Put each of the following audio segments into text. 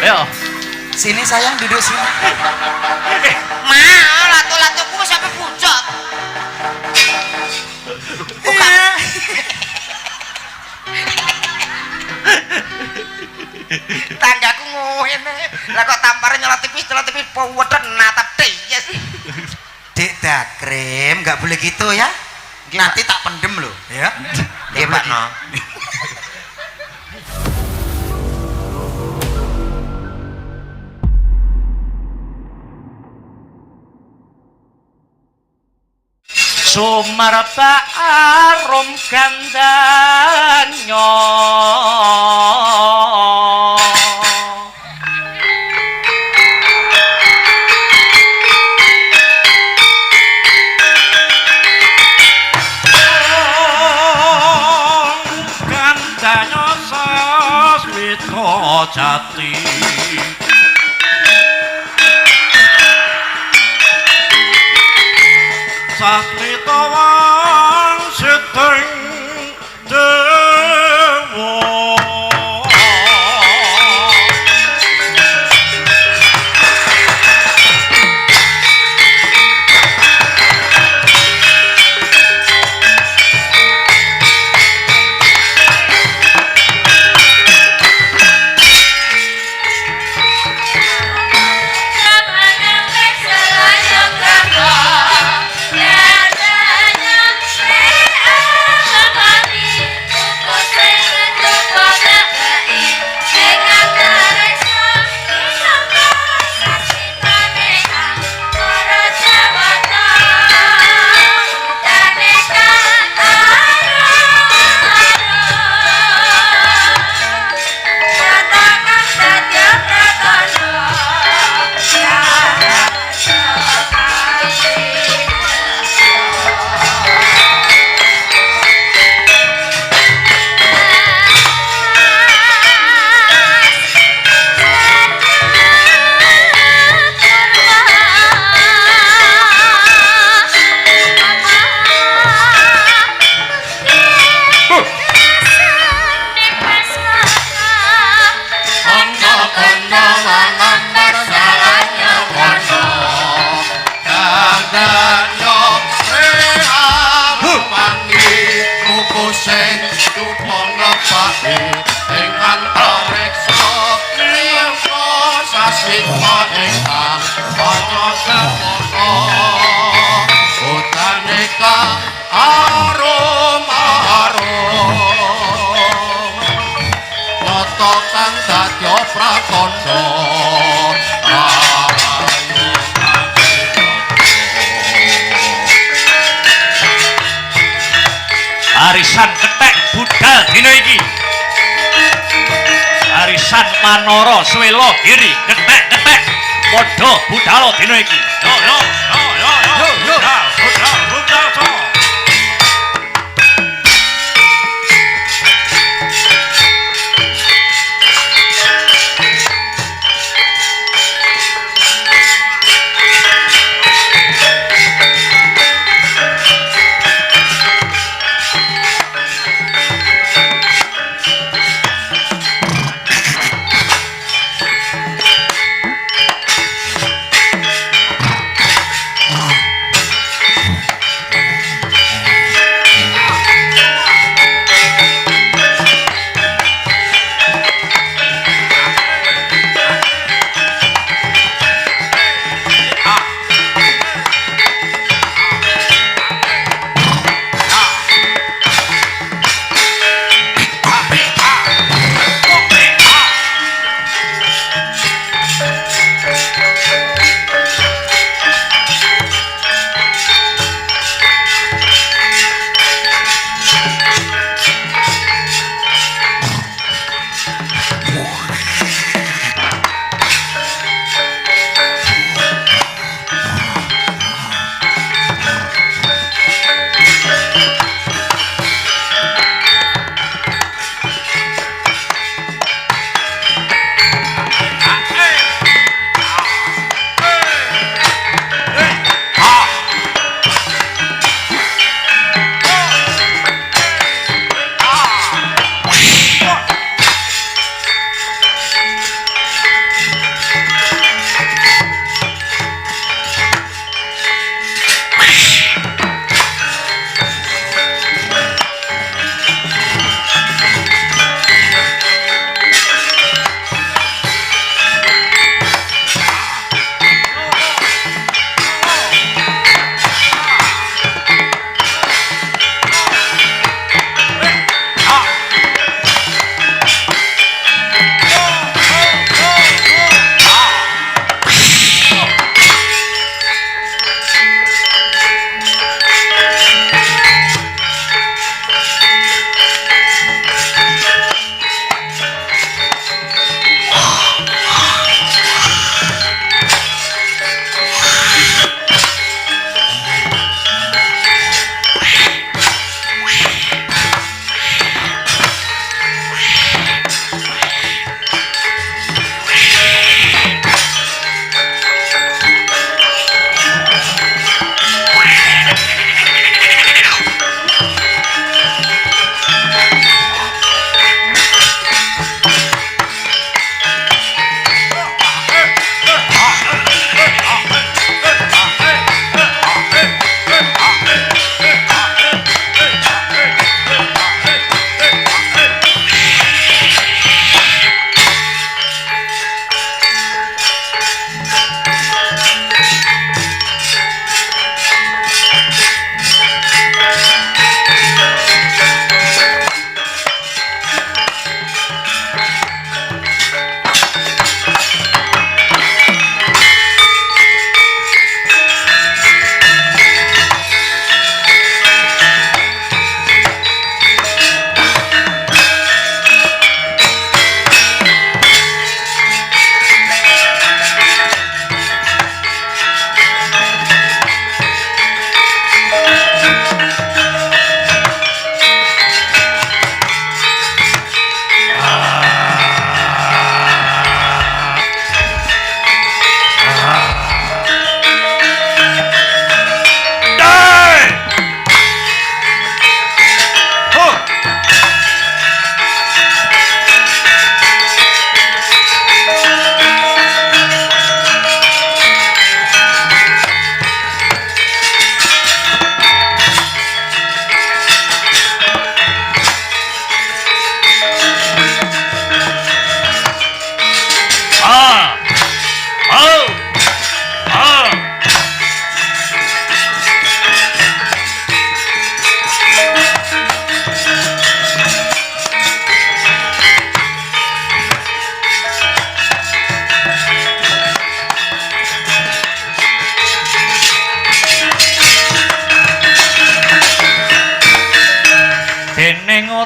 Ayo. Sini sayang, duduk sini. Ma, latu-latuku sampai pucuk. Bukan. Tanggaku ngene. Lah kok tampare nyelot tipis poweden natap yes. Dek Dakrim, nggak boleh gitu ya. Nanti tak pendem loh, ya. Nggih, Pak No. Sumarta arum gandanyo gandanyo sasmita jati Sasmita wang seteng dewa Arisan ketek budal dina iki. Arisan Manara Swela Giri ketek-ketek padha budal dina iki. Yo yo yo yo yo yo budal so.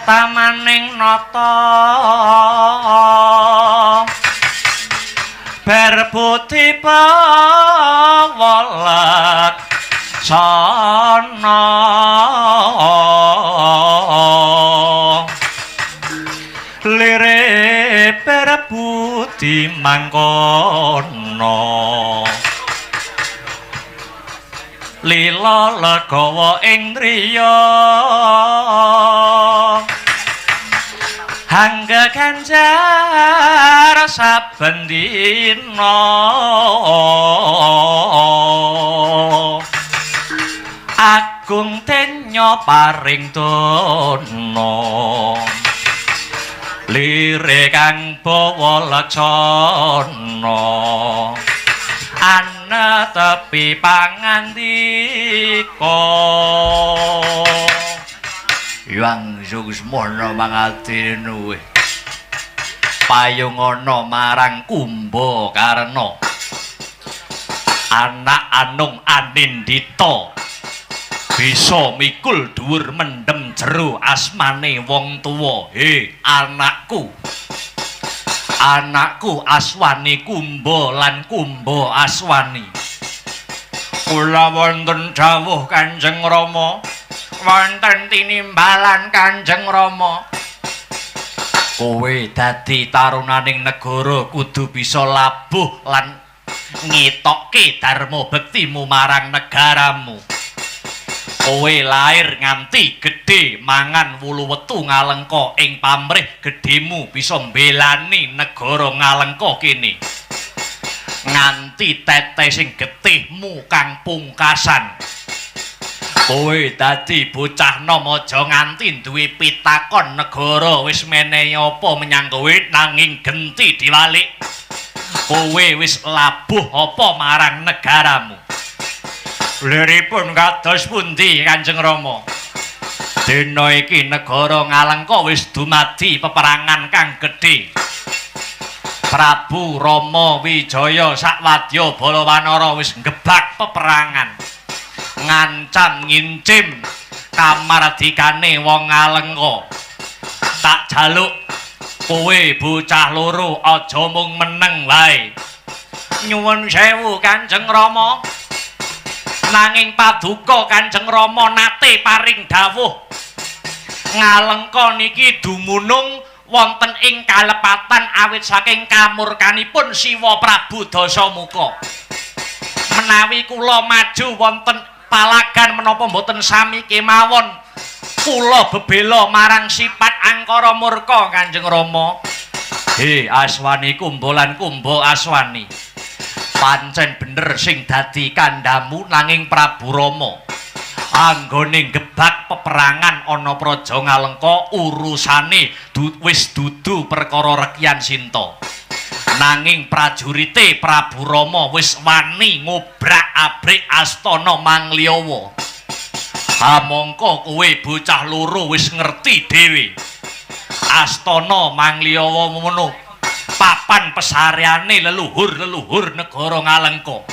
tamaning nata berbuti pawolak sana lire berbuti mangkono lila legawa ing driya hangga ganjar saben dina agung tenya paring dono lire kang bawa laksana ana tepi pangandika yang suksmana mangatinu payung ana marang Kumbakarna anak Anung Anindita bisa mikul dhuwur mendem jero asmane wong tuwa anakku Aswani Kumba lan Kumba Aswani kula wonten dawuh Kanjeng Rama wonten tinimbalan Kanjeng Rama kowe dadi tarunaning negara kudu bisa labuh lan ngetokke dharma bektimu marang negaramu kowe lair nganti gedhe mangan wulu wetu Ngalengka ing pamrih gedhemu bisa mbelani negara Ngalengka kene nganti teteh sing getihmu kang pungkasan kowe dadi bocah nom aja nganti duwe pitakon negara wis menehi apa menyang kowe nanging genti diwalik kowe wis labuh apa marang negaramu liripun kados pundi Kanjeng Rama dina iki negara Ngalengka wis dumadi peperangan kang gedhe Prabu Rama Wijaya sakwadya Balawanara wis ngebak peperangan ngancam ngincim kamardikane wong Ngalengka tak jaluk kowe bocah loro aja mung meneng wae nyuwun sewu Kanjeng Rama nanging paduka Kanjeng Rama nate paring dawuh Ngalengka niki dumunung wonten ing kalepatan awit saking kamurkanipun Siwa Prabu Dasamuka menawi kula maju wonten palagan menapa mboten sami kemawon kula bebela marang sipat angkara murka Kanjeng Rama Aswani Kumba lan Kumba Aswani pancen bener sing dadi kandhamu nanging Prabu Rama anggone gebak peperangan ana praja Ngalengka urusane wis dudu perkara rekyan Sinta nanging prajurite Prabu Rama wis wani ngobrak-abrik astana Mangliyawa mongko kowe bocah loro wis ngerti dhewe astana Mangliyawa ngono papan pesareane leluhur-leluhur negara Ngalengka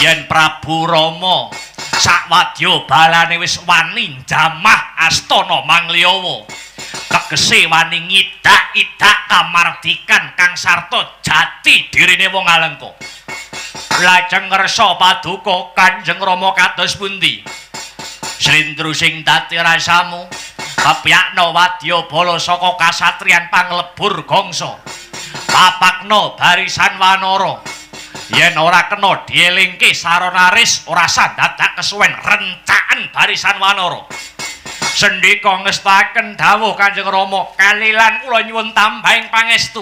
yen Prabu Rama sakwadya balane wis wani jamah astana Mangliyawa tegese wani ngidak-idak kamardikan kang sarta jati dirine wong Ngalengka lajeng ngersa paduka Kanjeng Rama kados pundi Slendra sing dadi rasamu papyakna wadya bala saka kasatriyan panglebur gangsa papakna barisan wanara yen ora kena dielingke saronaris ora sandadak kesuwen rencaken barisan wanara sendika ngestaken dawuh Kanjeng Rama kalilan kula nyuwun tambahing pangestu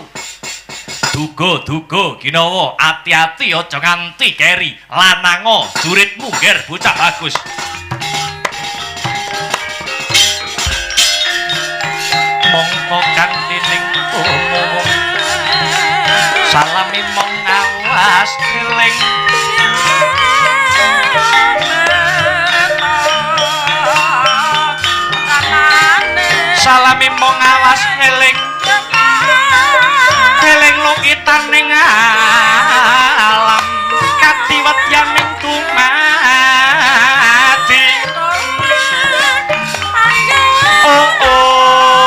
duga-duga ginawa ati-ati aja nganti keri lananga juritmu nger bocah bagus mongko kanthi ning salami mong awas eling salami mong awas eling eling lukitan ning alam kadiwedyaning dumadi oh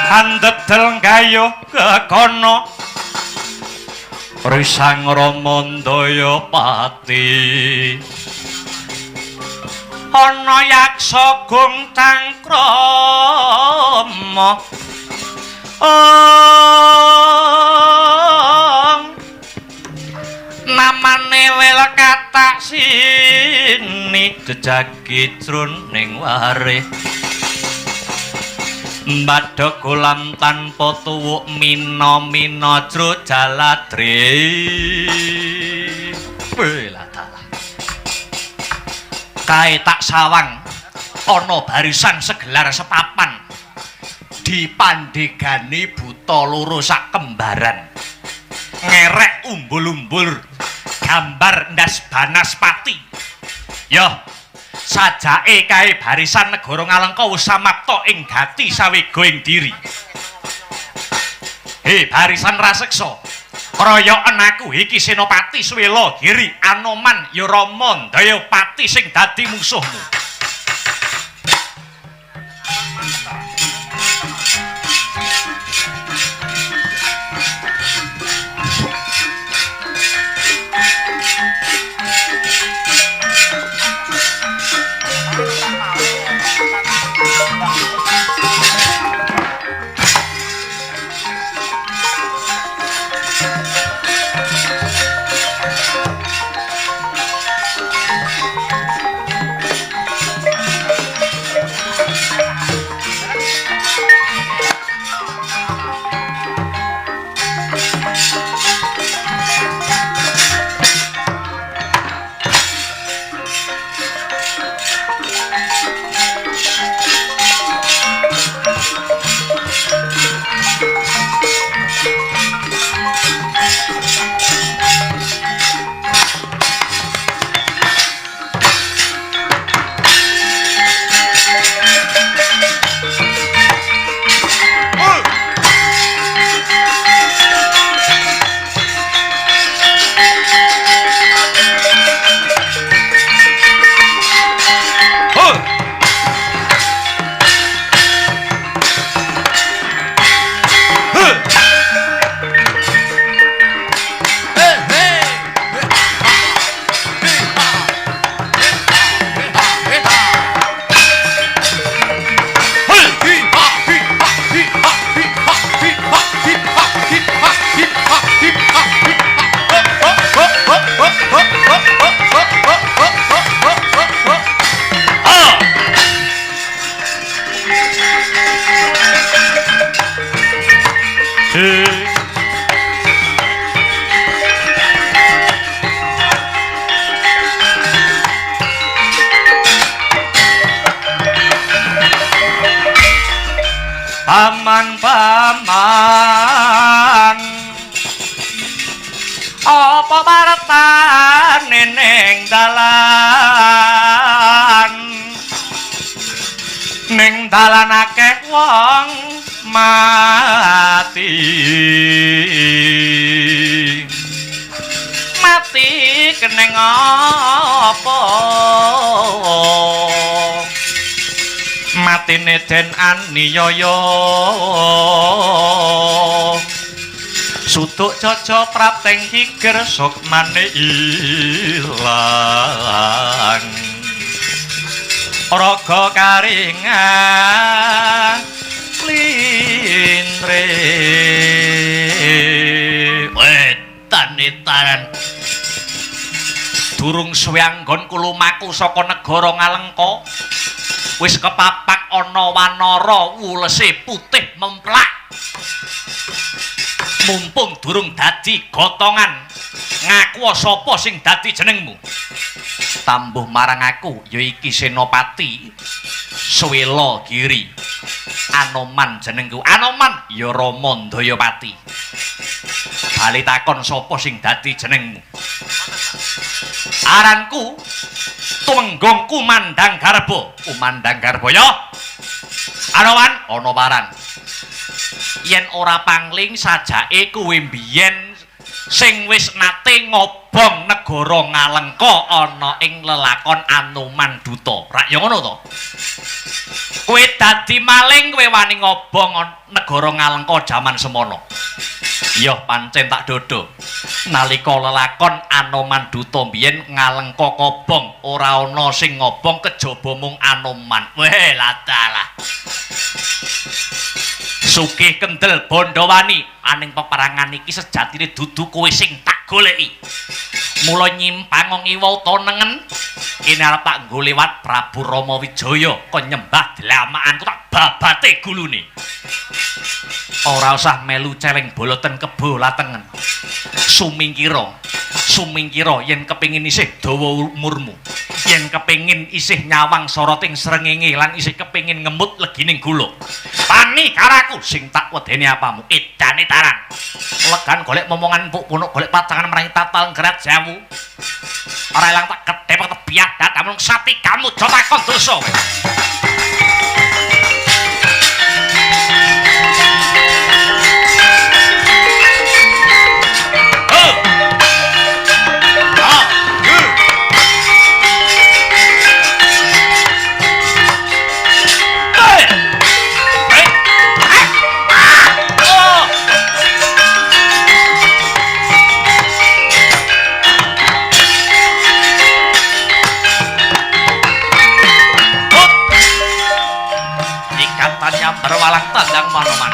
andedel gayuh kekono risang Ramandaya pati ana yaksa gung cangkrama namane wel katak sini jejagi jroning warih Mbadha kolam tanpa tuwuk mina-mina jro jaladri. Wela dalah. Kae tak sawang ana barisan segelar sepapan. Dipandhegani buta loro sak kembaran. Ngerek umbul-umbul gambar ndas Banaspati. Yo sajake kae barisan negara Ngalengka wis samapta ing gati sawega ing diri. He barisan raseksa. Kroyoken aku iki Senopati Swela Giri Anoman ya Rama Dayapati sing dadi musuhmu. Paman apa bartane ning dalan akeh wong mati keneng apa matine den aniyaya sutuk jaja prapteng kikir sukmane ilang raga karingan lintre wetan-etaran durung suwe anggonku lumaku saka negara Ngalengka wis kepapak ana wanara wulese putih memplak mumpung durung dadi gotongan ngaku sapa sing dadi jenengmu tambuh marang aku ya iki Senopati Swela Giri Anoman jenengku Anoman ya Rama Dayapati bali takon sapa sing dadi jenengmu aranku Tumenggung Kumandang Garba Kumandang Garba ya Anoman ana waran yen ora pangling sajake kuwi mbiyen sing wis nate ngobong negara Ngalengka ana ing lelakon Anoman Duta rak ya ngono to Kowe dadi maling kowe wani ngobong negara Ngalengka jaman semono. Iya pancen tak dodo. Nalika lelakon Anoman Duta biyen Ngalengka kobong, ora ana sing ngobong kejaba mung Anoman. Weh ladalah. Sugih kendel Bondowani, aning peperangan iki sejatine dudu kowe sing tak goleki. Mula nyimpang ngiwa utawa nengen, kene arep tak nggo liwat Prabu Rama Wijaya kon nyembah delamaanku tak babate gulune. Ora usah melu celeng boloten kebo latengen. Sumingkira yen kepengin isih dawa umurmu, yen kepengin isih nyawang soroting srengenge lan isih kepengin ngemut legining gula. Pani karaku sing tak wedeni apamu, edane tarang. Legan golek momongan empuk punuk golek pacangan merangi tatal gerat jawu. Ora ilang tak kedhep tebiat datamu sati kamu aja takon dosa. Berwalang tandang Manoman.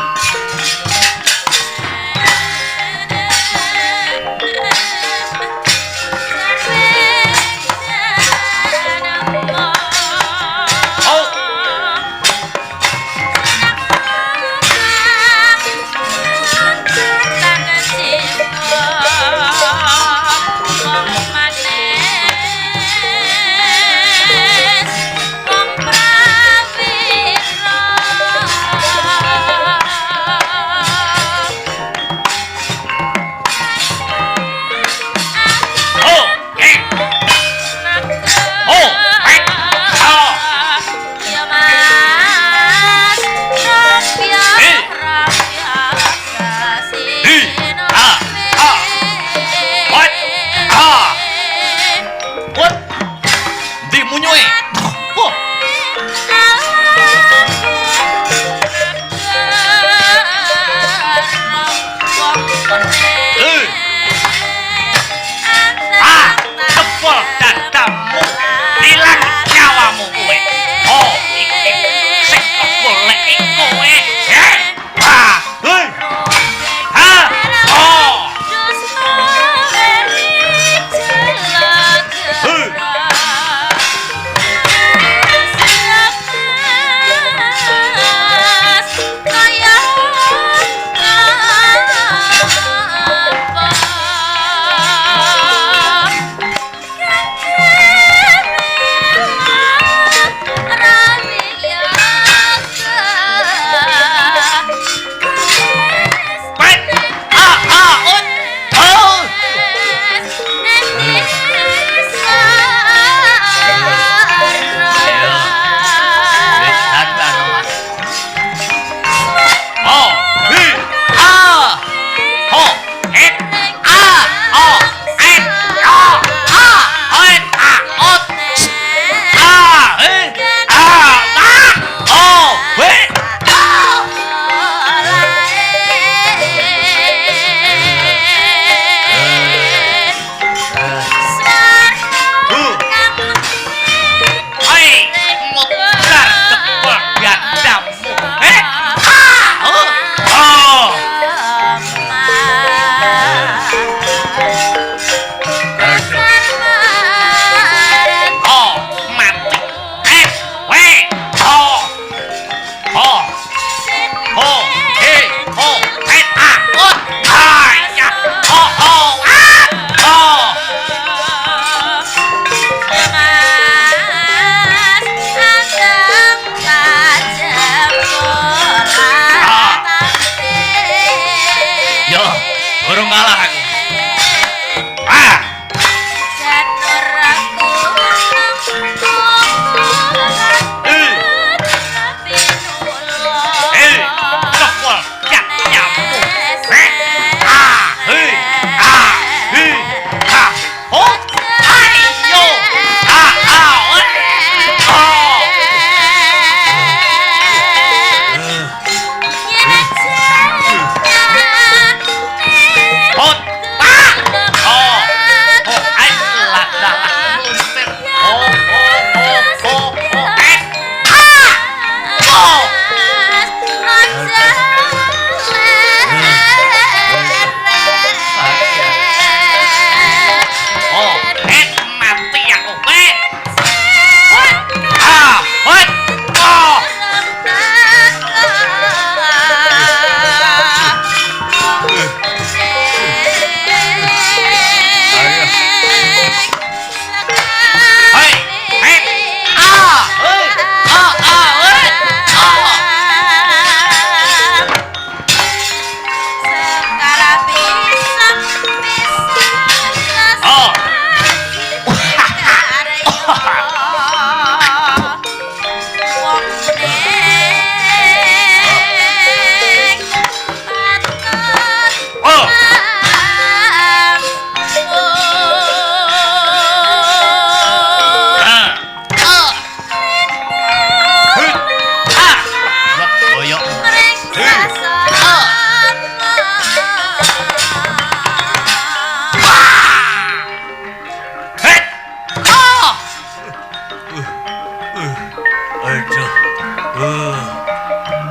Aduh.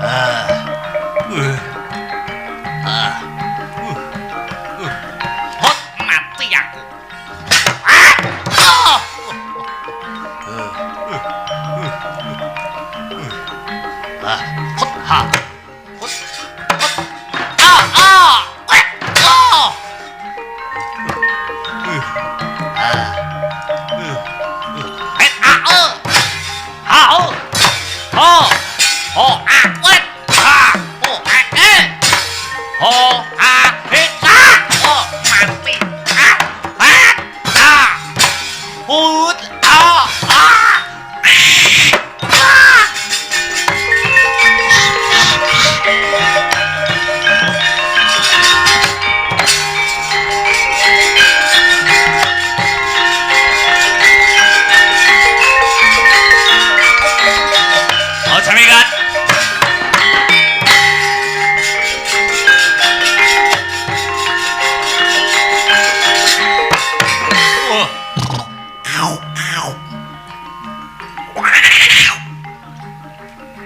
Ah. Hot mati aku. Hot ha. Hot.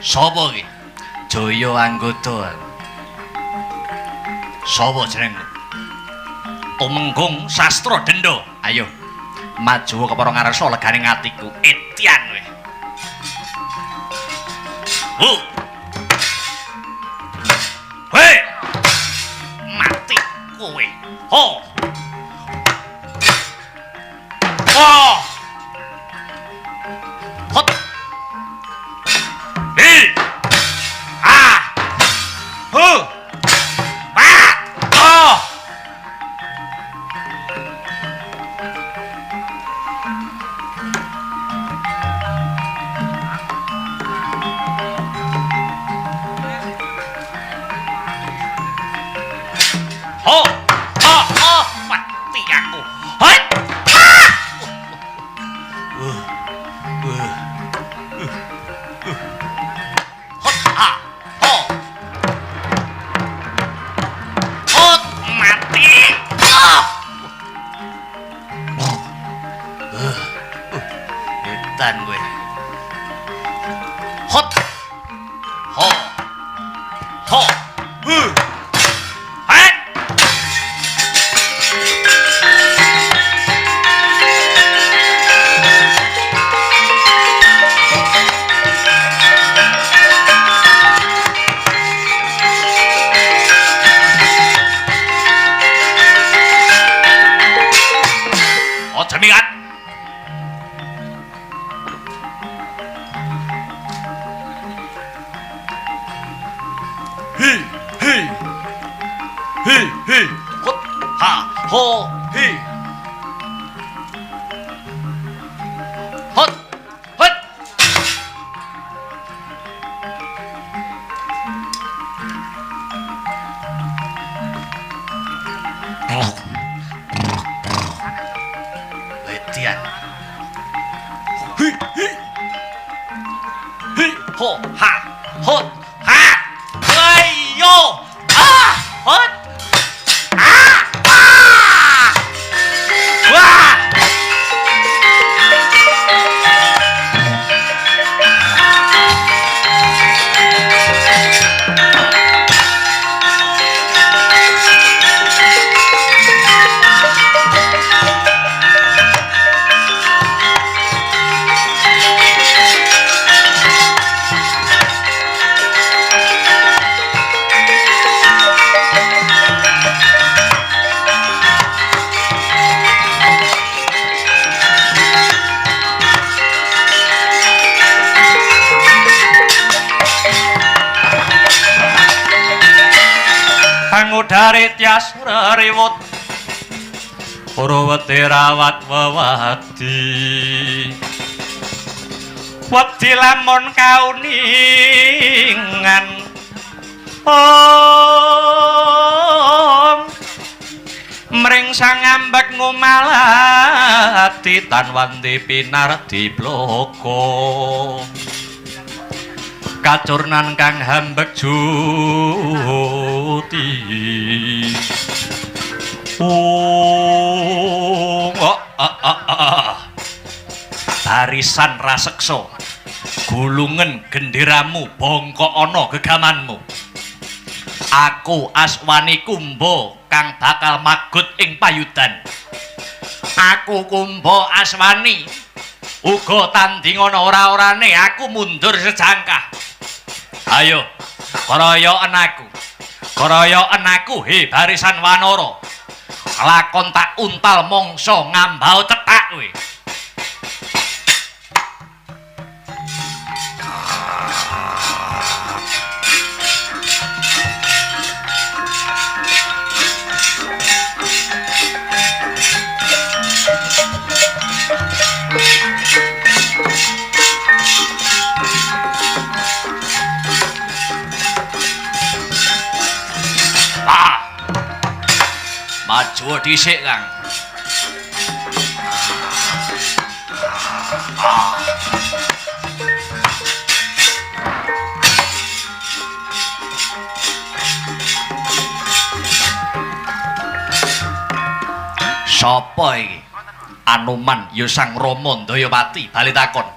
Sapa iki? Jaya anggota. Sapa jenengmu? Tumenggung Sastra Denda. Ayo, maju ke para ngarsa leganing atiku. Etian kowe. Hei! Mati kowe. Ho! Oh! Hot! Mati aku. Hai! Edan kowe. Hot. Ho. Ho. Hai. Ojo mingat. Hi, hi. Hi, hi. Hot, ha, ho, hi. Hot, hot. Letian. Hi, hi. Hi, ho, ha, hot, ha. Ayo! Hot! Wah! Pangudari tias reriwut Purwati rawat wewadi Wedi lamun kauningan Om Mring sang ambek ngumalati Tanwanti pinar di bloko Kacurnan kang hambek juti Barisan rasekso gulungen genderamu bongkok ana gegamanmu. Aku Aswani Kumba kang bakal magut ing payudan. Aku Kumba Aswani uga tandingana ora-orane aku mundur sejangkah. Ayo kroyoken aku. Kroyoken aku he barisan wanara. Lakon tak untal mangsa ngambau cetak kowe. Maju dhisik, Kang. Sapa iki? Anoman ya Sang Rama Dayapati bali takon.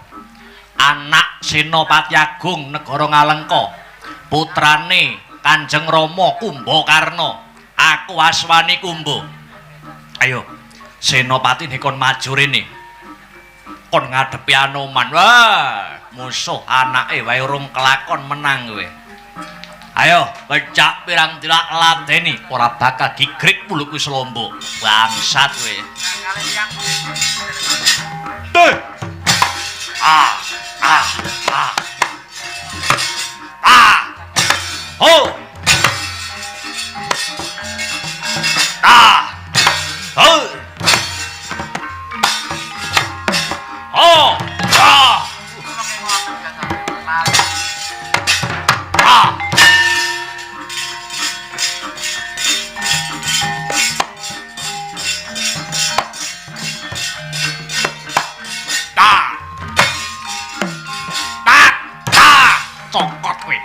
Anak Senopati Agung Negara Ngalengka, putrane Kanjeng Rama Kumbakarna. Aku Aswani Kumba. Ayo, Senopati dikon maju rene. Kon ngadepi Anoman. Wah, musuh anake wae urung kelakon menang kowe. Ayo, becak pirang tilak ladeni ora bakal gigrik muluk wis lombok. Bangsat kowe. Tuh. Ah. Oh. Oh. Oh. Ah. Ah. Cokot kowe.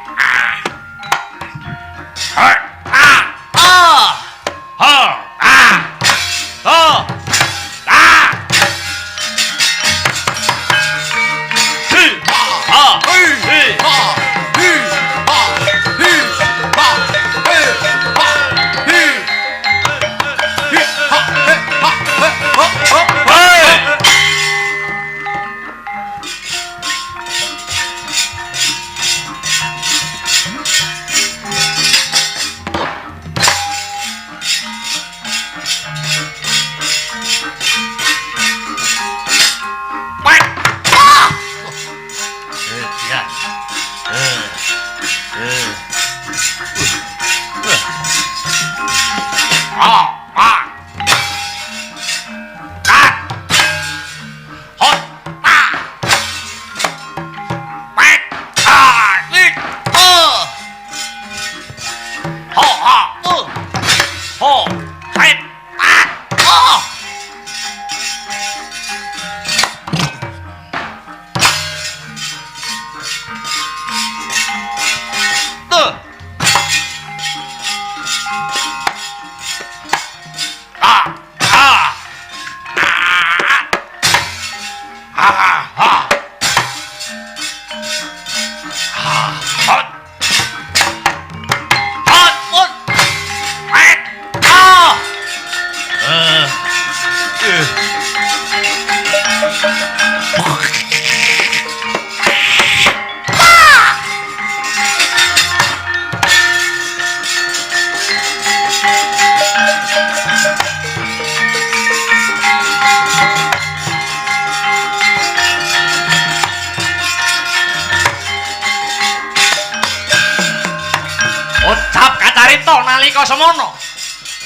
Nalika semono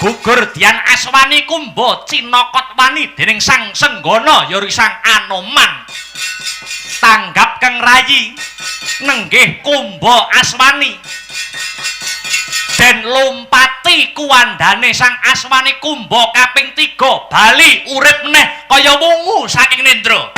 gugur Dian Aswani Kumba Cinakot wani dening Sang Senggana ya Sang Anoman tanggap keng rayi nenggih Kumba Aswani den lompati kuwandane Sang Aswani Kumba kaping 3 bali urip meneh kaya wungu saking nendra.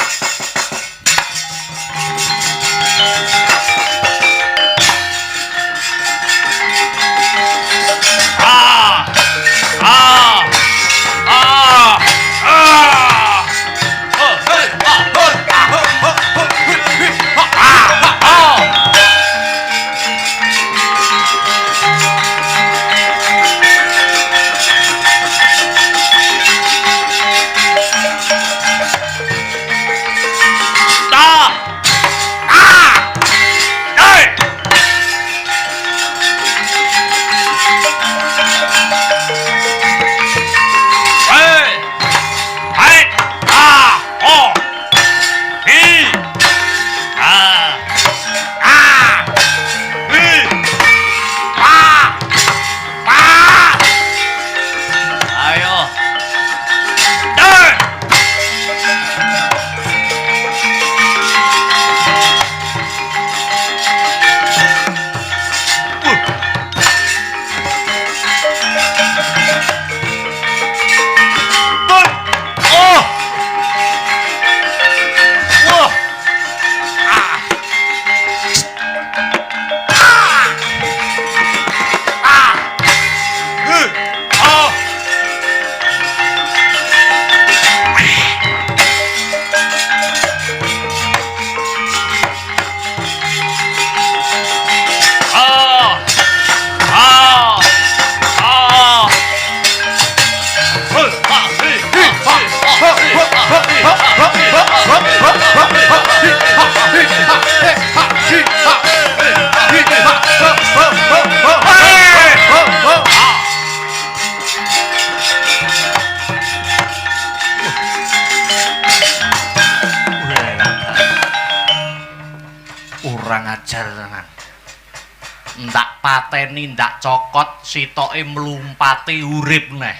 ndak pateni ndak cokot sitoke mlumpati urip neh.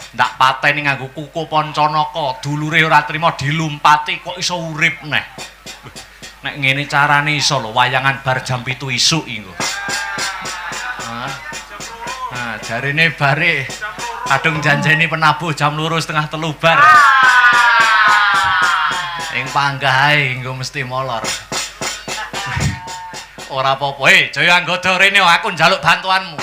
Ndak pateni nganggo kuku Pancanaka, dulure ora trima dilumpati kok iso urip neh. Nek ngene carane iso lho wayangan bar jam 7 isuk iki nggo. Nah, jarine bare kadung janjeni penabuh jam 2:30 bar. Ing panggah ae nggo mesti molor. Ora apa-apa, Jaya Anggada rene aku njaluk bantuanmu.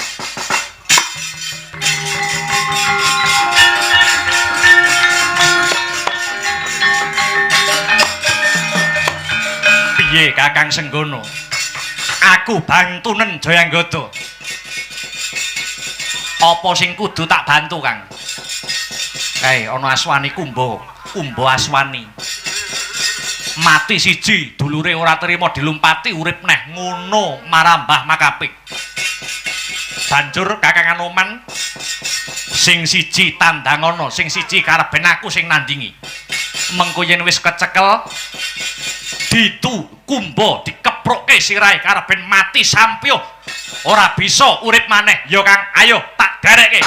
Piye Kakang Senggono? Aku bantunen Jaya Anggada. Apa sing kudu tak bantu, Kang? Ana Aswani Kumba Aswani. Mati siji, dulure ora trima dilumpati urip neh ngono marambah makapik. Banjur Kakang Anoman sing siji tandhangono, sing siji kareben aku sing nandingi. Mengko yen wis kecekel ditu Kumba dikeprokke sirahe kareben mati sampyuh ora bisa urip maneh. Ya Kang, ayo tak garekke.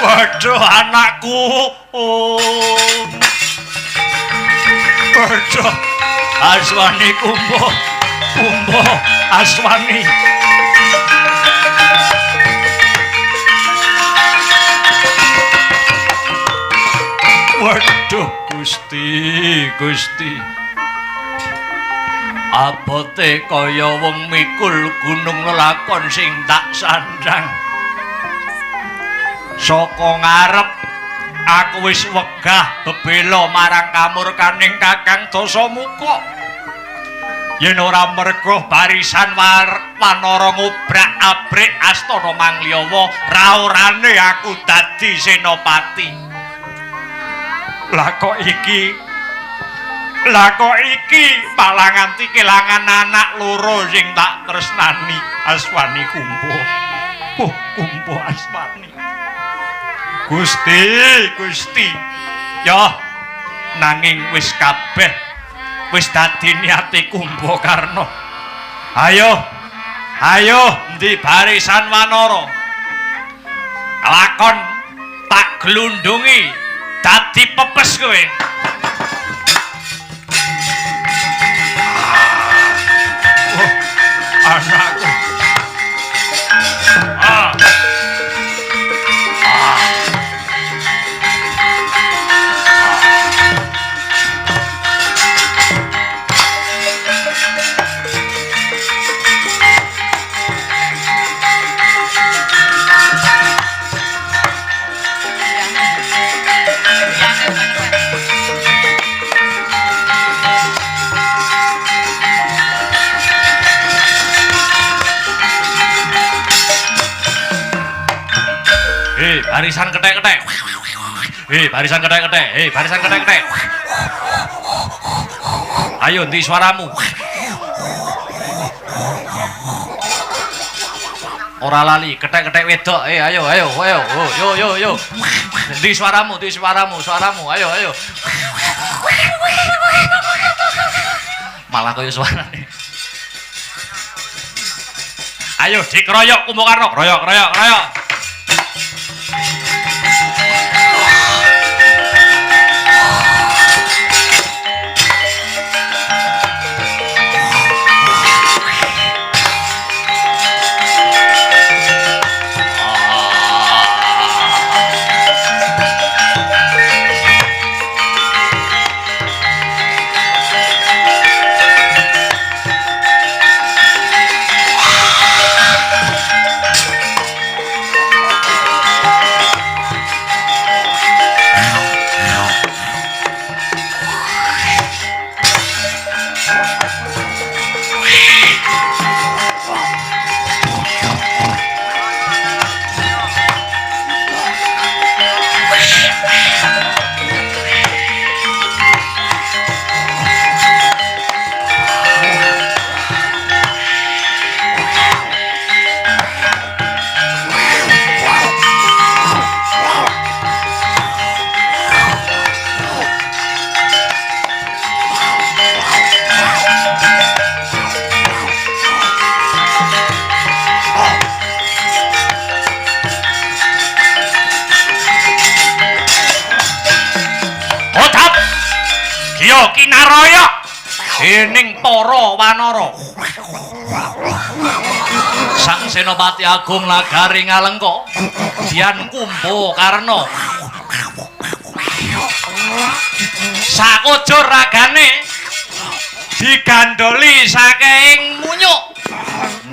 Waduh anakku. Waduh Aswani Kumba Aswani. Waduh Gusti abote kaya wong mikul gunung lelakon sing tak sandang. Saka ngarep aku wis wegah bebela marang kamurkaning Kakang Dasamuka. Yen ora merga barisan wanara ngobrak-abrik astana Manglyawa, raorane aku dadi senopati. Lah kok iki malah nganti kelangan anak loro sing tak tresnani, Aswani Kumba. Kumba Aswani. Gusti. Ya nanging wis kabeh wis dadi niate Kumbakarna. Ayo endi barisan wanara. Lakon tak glundungi dadi pepes kowe. Anakku. Barisan kethek-kethek. Barisan kethek-kethek. Barisan kethek-kethek. Ayo ndi suaramu. Ora lali, kethek-kethek wedok. Ayo. Yo. Ndi suaramu, suaramu. Ayo. Malah kaya suarane. Ayo dikeroyok Kumbakarna, royok. Kinaraya dening para wanara Sang Senopati Agung Nagari Ngalengka Dian Kumbakarna sakujur ragane digandoli saking munyuk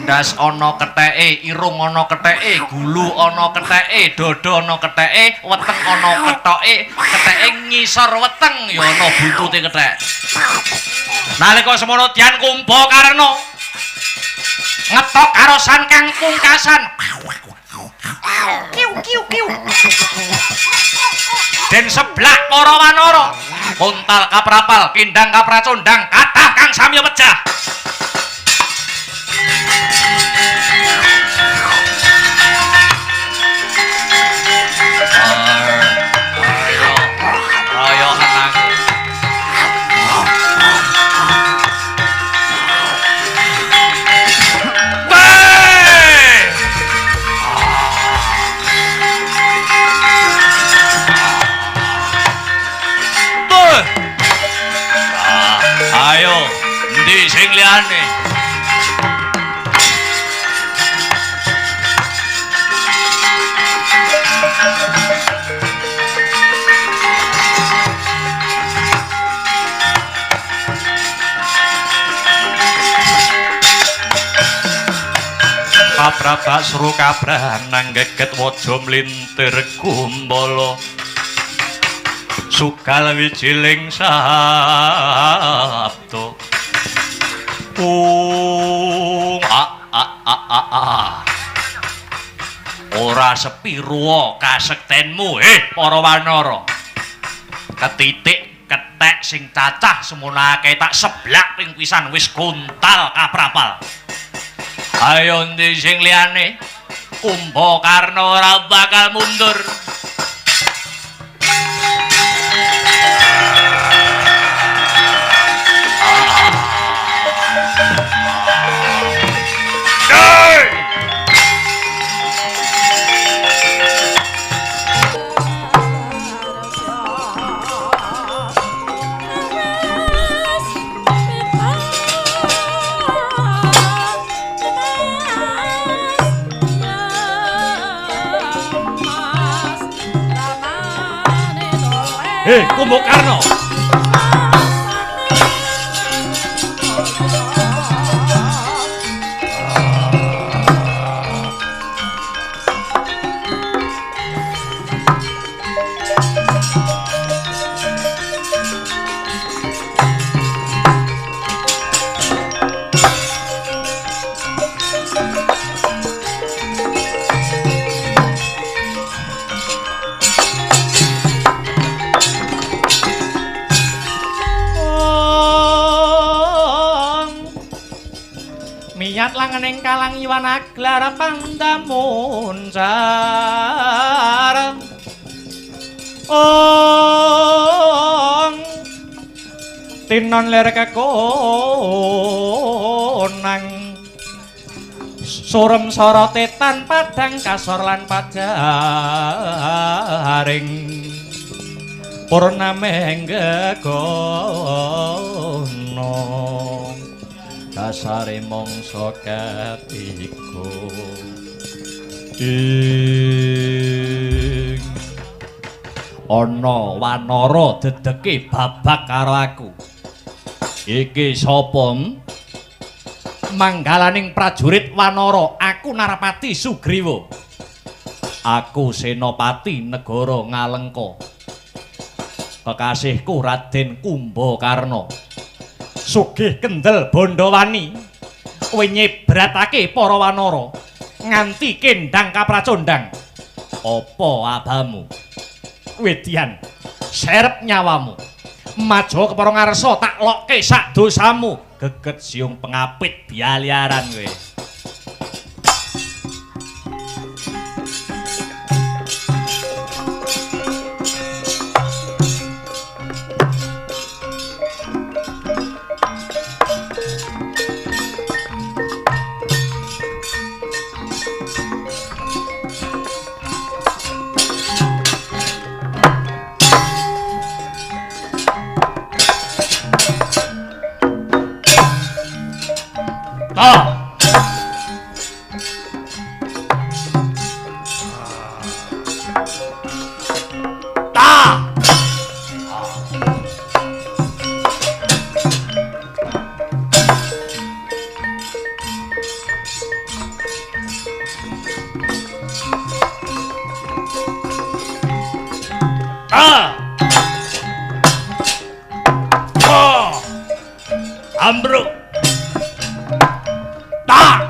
ndas ana ketheke irung ana ketheke gulu ana ketheke dada ana ketheke weteng ana kethoke ketheke ngisor weteng ya ana buntute kethek nalika semono Dian Kumbakarna ngetok karosan kang pungkasan kiu den seblak para wanara kuntal kaprapal kindang kapracondang kathah kang sami pecah ayo tenang ayo ndi sing liyane kaprabak sru kabrahan geget waja mlintir gumbala sugal wijiling sabda ora sepiro kasektenmu para wanara ketitik kethek sing cacah semono akeh tak seblak ping pisan wis gontal kaprapal ayo ndi sing liyane Kumbakarna ora bakal mundur Kumbakarna niat langening kalang iwan aglar pandamuncar tinon lir kekonang surem sorote tan padang kasor lan pajaring purname gegono dasare mangsa ketiga ing ana wanara dedeke babak karo aku iki sapa manggalaning prajurit wanara aku Narapati Sugriwa aku senopati negara Ngalengka kekasihku Raden Kumbakarna sugih kendel Bondowani kowe nyebratake para wanara nganti kendang kapracondang apa abamu Wedian serep nyawamu majo kepara ngarsa tak lokke sak dosamu geget siung pengapit bialiaran kowe Ambruk tak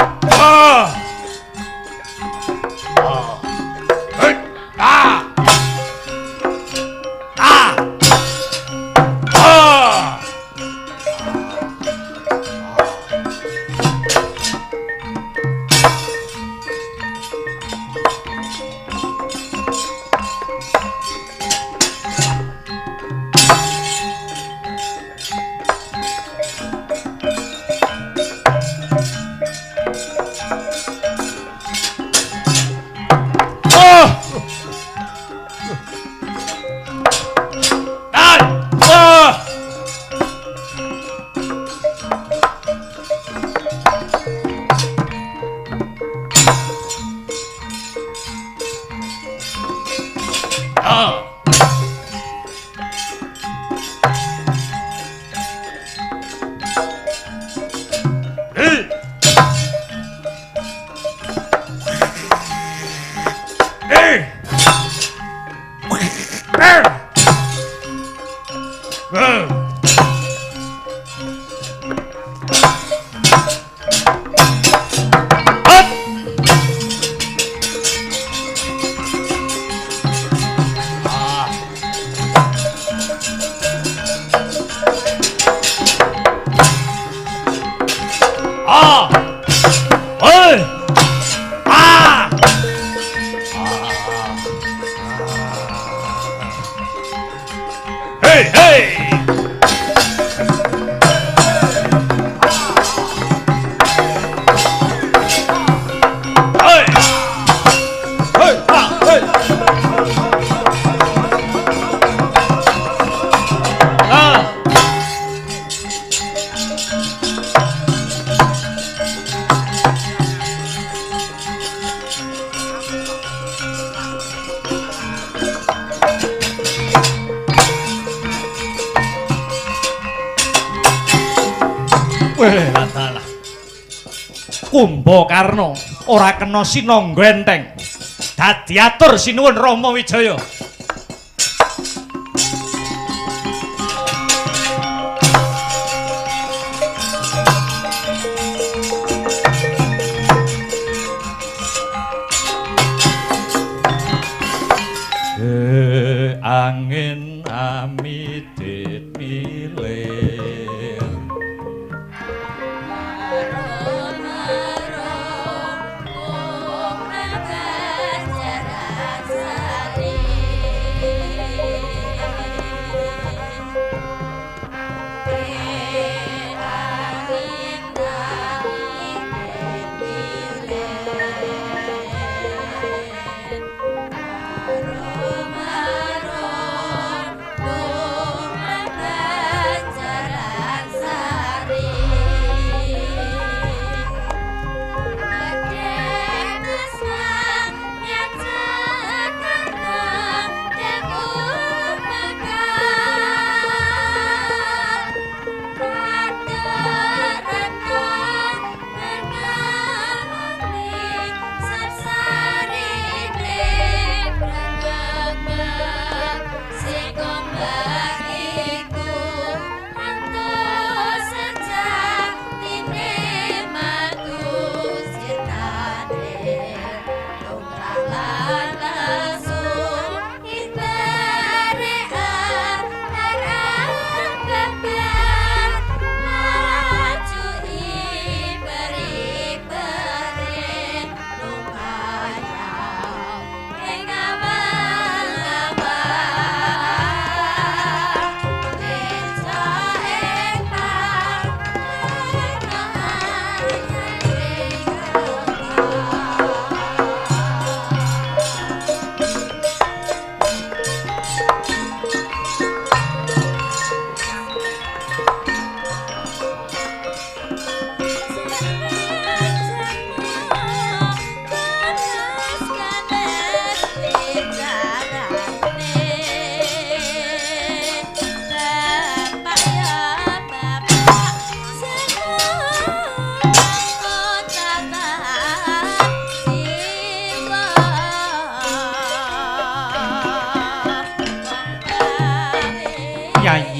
Kumbakarna ora kena sinangga enteng. Dadi atur sinuwun Rama Wijaya. Angin amitit milir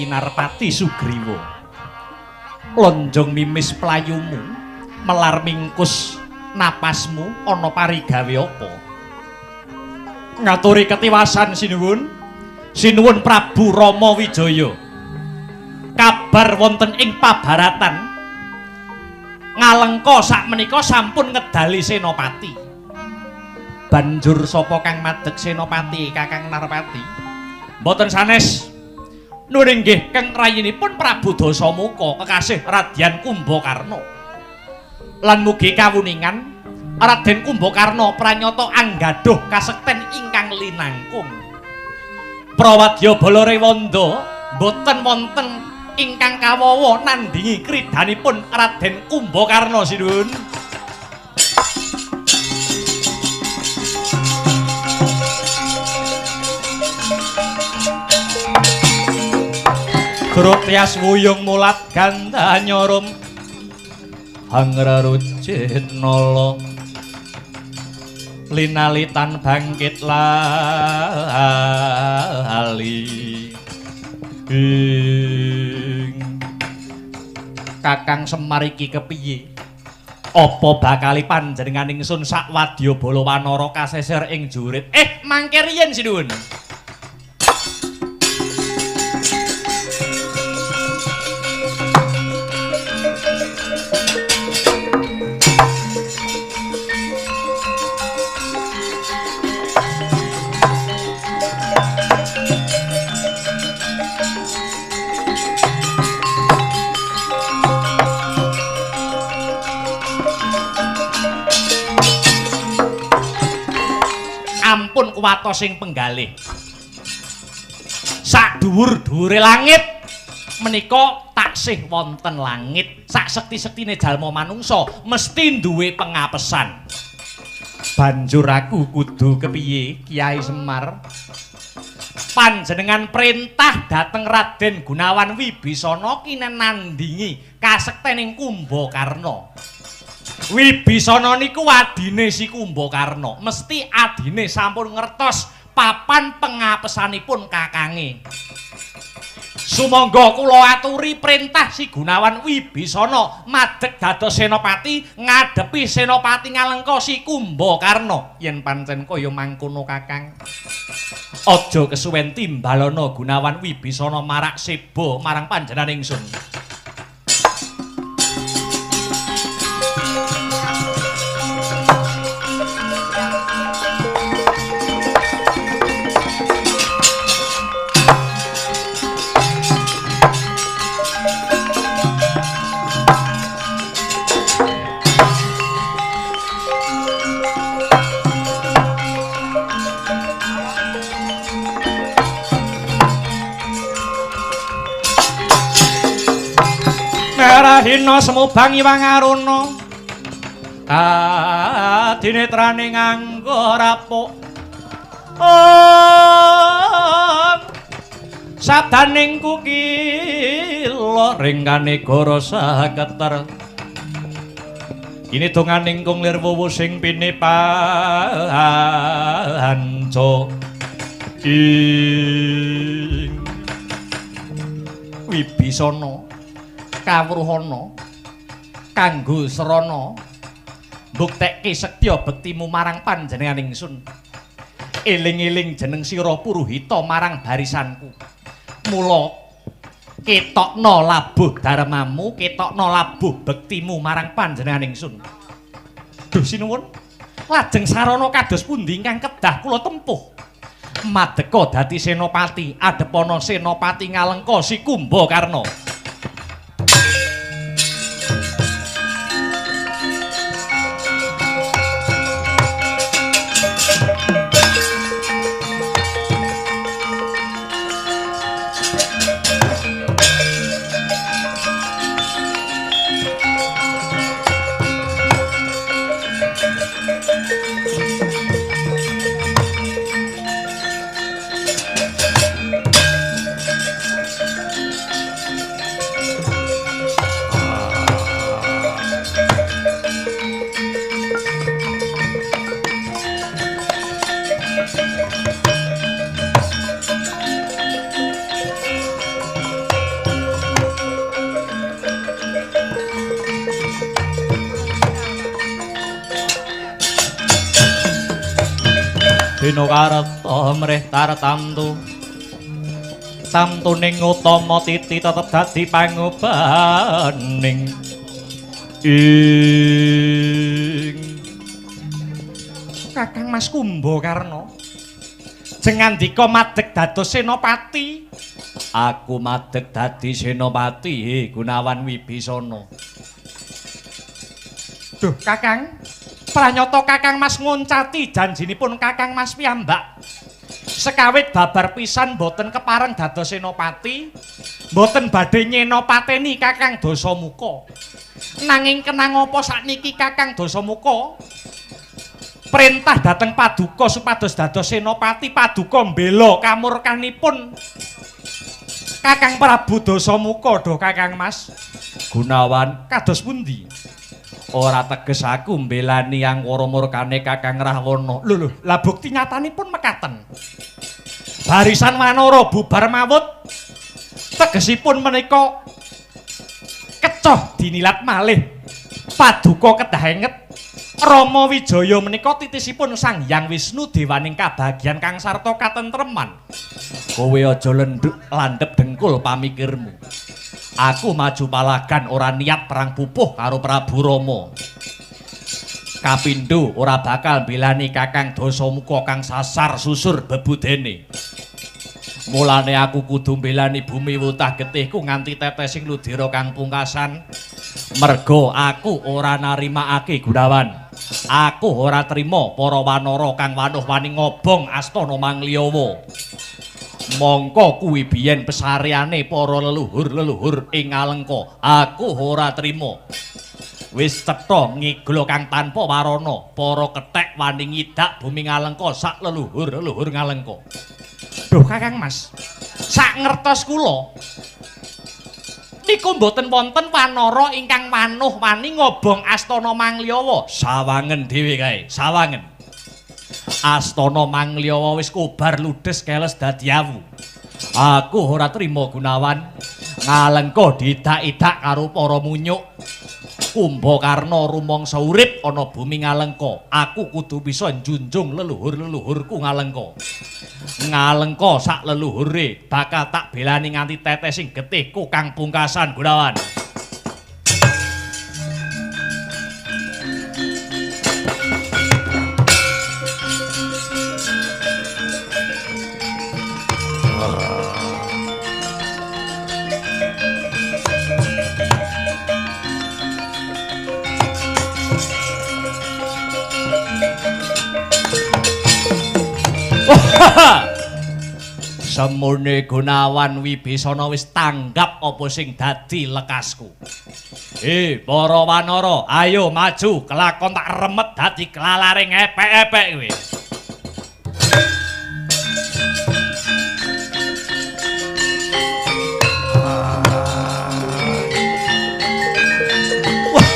Narpati Sugriwa lonjong mimis playumu melar mingkus napasmu ana parigawe apa ngaturi ketiwasan sinuwun Prabu Rama Wijaya kabar wonten ing pabaratan Ngalengka sakmenika sampun ngedali Senopati banjur sapa kang madheg Senopati Kakang Narpati mboten sanes nuwun inggih kang rayinipun Prabu Dasamuka kekasih Radyan Kumbakarna lan mugi kawuningan Raden Kumbakarna pranyata anggaduh kasekten ingkang linangkung prawadya Balarewanda boten wonten ingkang kawawa nandingi kridanipun Raden Kumbakarna sinuwun Duruk tias wuyung mulat gandanyorum hangrarucit nala linalitan bangkit lali Kakang Semar iki kepiye apa bakali panjenengan ingsun sakwadya bala wanara kaseser ing jurit mangke riyen sinuwun ampun kuwatos sing penggalih sak dhuwur-dhuwure langit menika taksih wonten langit sak sekti-sektine jalma manungsa mesti duwe pengapesan banjur aku kudu kepiye Kiai Semar panjenengan perintah dhateng Raden Gunawan Wibisana kinenandingi kasektening Kumbakarna Wibisana niku adine si Kumbakarna mesti adine sampun ngertos papan pengapesanipun kakange sumangga kula aturi perintah si Gunawan Wibisana madheg dados senopati ngadepi senopati Ngalengka si Kumbakarna yen pancen kaya mangkono Kakang aja kesuwen timbalana Gunawan Wibisana marak seba marang panjenengan ingsun Dina semubang Iwang Aruna dinetrane nganggo rapuk sadaning kukila ringkane goro saketer kini donganing kung lir wuwu sing pinepanco ing Wibisana kawruhana kanggo srana mbuktekke sektya bektimu marang panjenengan ingsun eling-eling jeneng sira Puruhita marang barisanku mula ketokna labuh darmamu ketokna labuh bektimu marang panjenengan ingsun duh sinuwun lajeng sarana kados pundi ingkang kedah kula tempuh madeka dadi senopati adepana senopati Ngalengka si Kumbakarna Dina kareta mrih tartamtu tamtuning utama titi tetep dadi pangobaning ing Kakang Mas Kumbakarna jengandika madeg dados senopati aku madeg dadi senopati Gunawan Wibisana duh Kakang pranyata Kakang Mas ngoncati janjinipun Kakang Mas piyambak sekawit babar pisan boten kepareng dados senopati boten badhe nyenopateni Kakang Dasamuka nanging kenang apa sakniki Kakang Dasamuka perintah dhateng Paduka supados dados senopati Paduka mbela kamurkanipun Kakang Prabu Dasamuka do Kakang Mas Gunawan kados pundi ora teges aku mbelani angkara murkane Kakang Rahwana. Lho, lah bukti nyatanipun mekaten. Barisan Wanara bubar mawut. Tegesipun menika kecoh dinilat malih. Paduka kedah enget. Rama Wijaya menika titisipun Sang Hyang Wisnu dewaning kabagyan kang sarta katentreman. Kowe aja landhep dengkul pamikirmu. Aku maju palagan ora niat perang pupuh karo Prabu Rama. Kapindho ora bakal belani Kakang Dasamuka kang sasar susur bebudene. Mulane aku kudu belani bumi wutah getihku nganti tetesing ludira kang pungkasan. Merga aku ora narimakake Gunawan. Aku ora trima para wanara kang wanuh wani ngobong astana Mangliyawa. Mongko kuwi biyen pesareane para leluhur-leluhur ing Ngalengka. Aku ora trima. Wis cetha ngiglo kang tanpa warana, para kethek wani ngidak bumi Ngalengka sak leluhur-leluhur Ngalengka. Duh Kakang Mas, sak ngertos kula niku mboten wonten wanara ingkang wanuh wani ngobong astana Mangliyawa. Sawangen dhewe kae, sawangen. Astana Mangliyawa wis kobar ludes keles dadi awu. Aku ora trima Gunawan. Ngalengka didak-idak karo para munyuk. Kumbakarna rumangsa urip ana bumi Ngalengka. Aku kudu bisa njunjung leluhur-leluhurku Ngalengka. Ngalengka sak leluhure bakal tak belani nganti tetesing getihku kang pungkasan Gunawan. Semune Gunawan Wibisana wis tanggap apa sing dadi lekasku. Para wanara, ayo maju kelakon tak remet dadi kelalaring epek-epek kowe.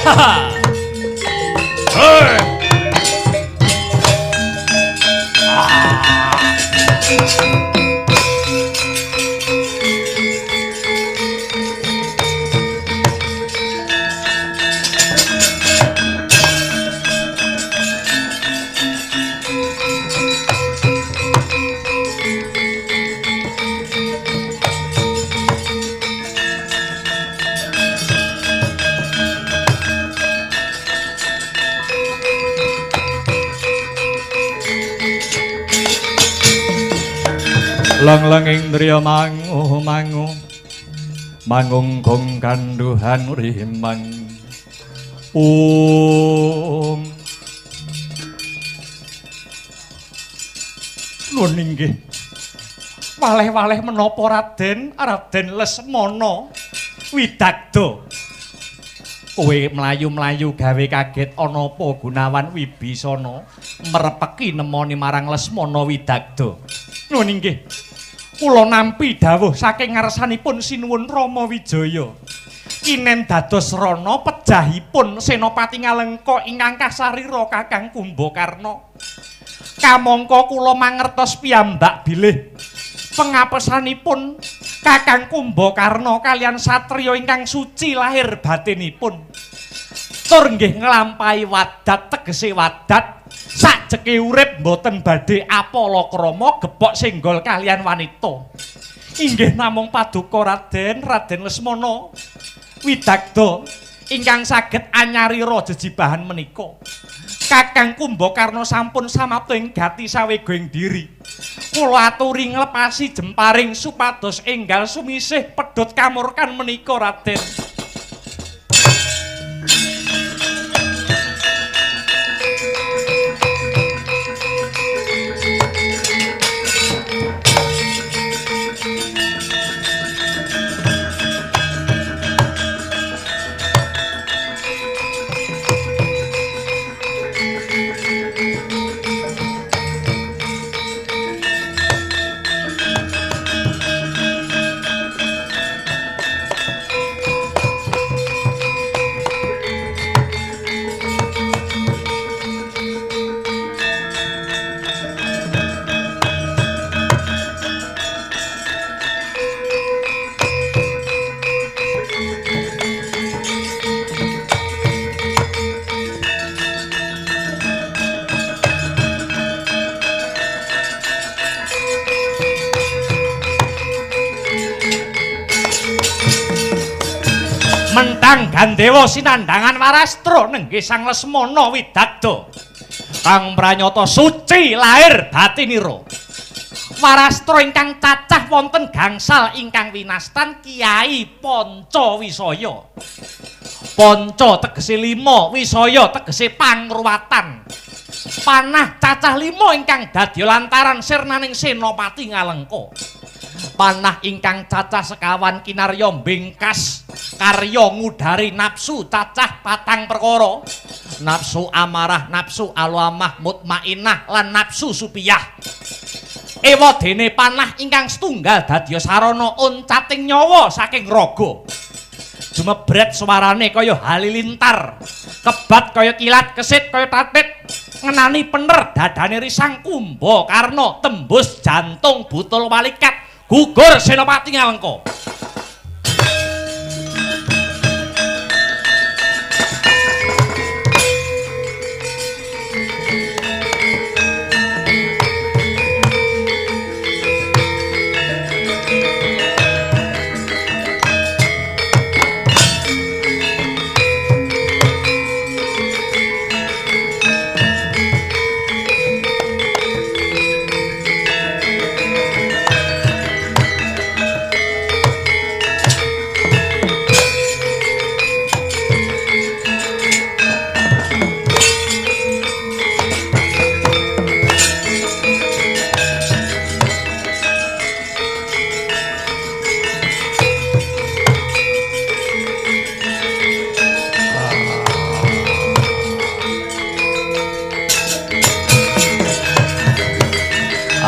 Wah! Hei! Lang-lang indriya mangu mangung kanduhan rimang Nuwun inggih waleh-waleh menapa Raden Lesmana Widagda kowe mlayu-mlayu gawe kaget ana apa Gunawan Wibisana merepeki nemoni marang Lesmana Widagda. Nuwun inggih kula nampi dawuh saking ngarsanipun Sinuwun Rama Wijaya. Kinen dados rana pejahipun Senopati Ngalengka ingkang kasarira Kakang Kumbakarna. Kamangka kula mangertos piyambak bilih pengapesanipun Kakang Kumbakarna kalian satriya ingkang suci lahir batinipun. Tur nggih nglampahi wadat tegese wadat sajeke urip boten badhe apalakrama gepok senggol kalian wanita. Inggih namung paduka Raden Lesmana Widagda ingkang saged anyarira jejibahan menika. Kakang Kumbakarna sampun samapta ing gati sawegoing diri. Kula aturi nglepasi jemparing supados enggal sumisih pedhot kamurkan menika Raden. Mentang Gandewa sinandhangan Warastra nenggih Sang Lesmana Widagda kang pranyata suci lahir batinira. Warastra ingkang cacah wonten gangsal ingkang winastan Kyai Pancawisaya. Panca tegese 5, Wisaya tegese pangruwatan. Panah cacah 5 ingkang dadya lantaran sirnaning Senopati Ngalengka. Panah ingkang cacah sekawan kinarya mbingkas karya ngudari nafsu cacah 4 perkara. Nafsu amarah, nafsu alwamah, mutmainah lan nafsu supiyah. Ewadene panah ingkang setunggal dadya sarana oncating nyawa saking raga. Jumebret suarane kaya halilintar, kebat kaya kilat, kesit kaya tatit, ngenani pener dadane risang Kumbakarna, tembus jantung butul walikat, gugur Senopati Ngalengka.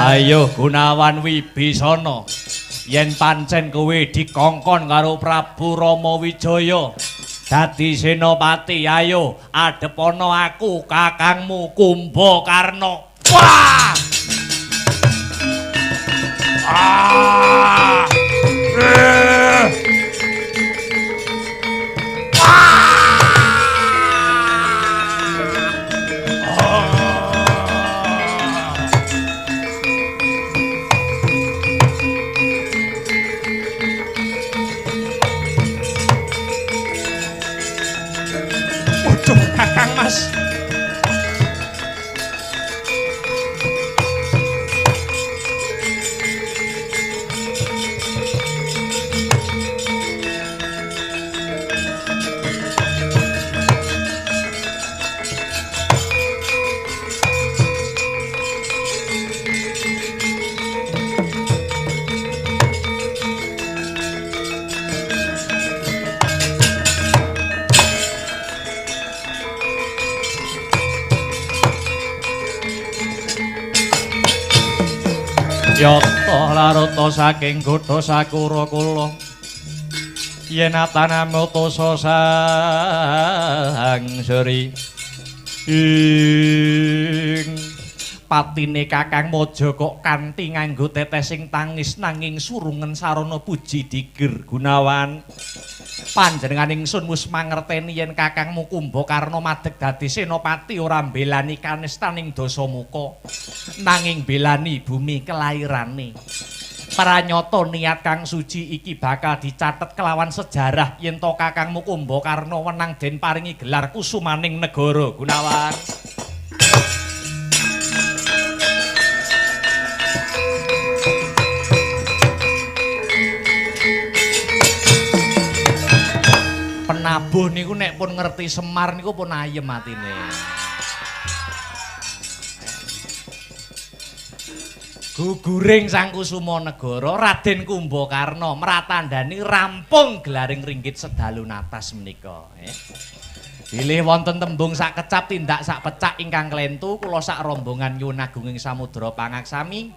Ayo Gunawan Wibisana. Yen pancen kowe dikongkon karo Prabu Rama Wijaya dadi senopati, ayo adepono aku kakangmu Kumbakarna. Wah! Ah! Kakang Mas. Yata larata saking Gotha Sakura kula yen ataname tosa sang seri ing patine Kakang Maja kok kanthi nganggo tetesing tangis nanging surungen sarana puji digir Gunawan. Panjenengan ingsun wis mangerteni yen Kakangmu Kumbakarna madeg dadi senopati ora mbelani kanistaning Dasamuka nanging belani bumi kelairane. Pranyata niat kang suci iki bakal dicatet kelawan sejarah yen to Kakangmu Kumbakarna wenang den paringi gelar kusumaning negara Gunawan. Penabuh niku nek pun ngerti Semar niku pun ayem atine. Guguring Sang Kusuma Negara Raden Kumbakarna mratandani rampung gelaring ringgit sedalu natas menika. Bilih wonten tembung sak kecap tindak sak pecak ingkang klentu kula sak rombongan nyuwun agunging samudra pangaksami